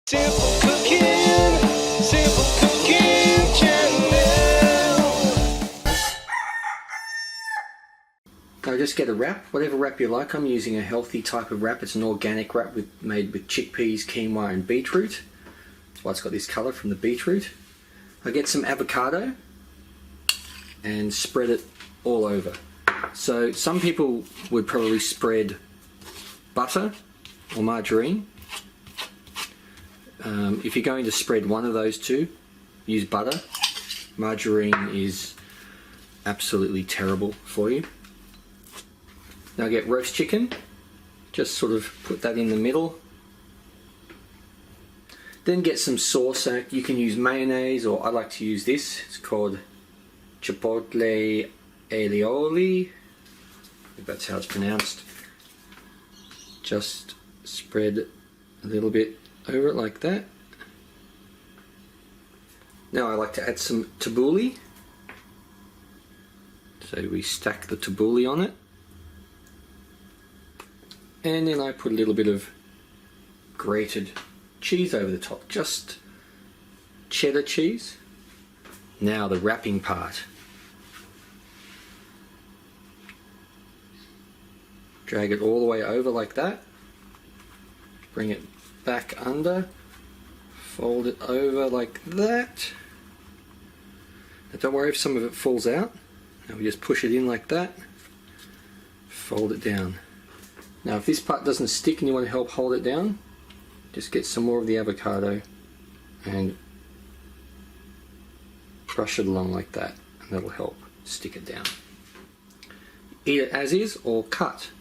Simple cooking, simple cooking channel. Now just get a wrap, whatever wrap you like. I'm using a healthy type of wrap. It's an organic wrap made with chickpeas, quinoa and beetroot. That's why it's got this colour from the beetroot. I get some avocado and spread it all over. So some people would probably spread butter or margarine. If you're going to spread one of those two, use butter. Margarine is absolutely terrible for you. Now get roast chicken, just sort of put that in the middle. Then get some sauce. You can use mayonnaise, or I like to use this. It's called Chipotle Aioli. I think that's how it's pronounced. Just spread a little bit over it like that. Now I like to add some tabouli. So we stack the tabouli on it. And then I put a little bit of grated cheese over the top, just cheddar cheese. Now the wrapping part. Drag it all the way over like that. Bring it back under. Fold it over like that. Now don't worry if some of it falls out. Now we just push it in like that. Fold it down. Now if this part doesn't stick and you want to help hold it down, just get some more of the avocado and brush it along like that, and that'll help stick it down. Eat it as is or cut.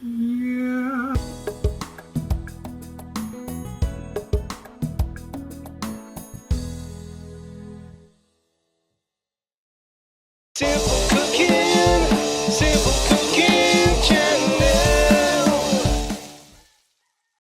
Yeah. Simple cooking, simple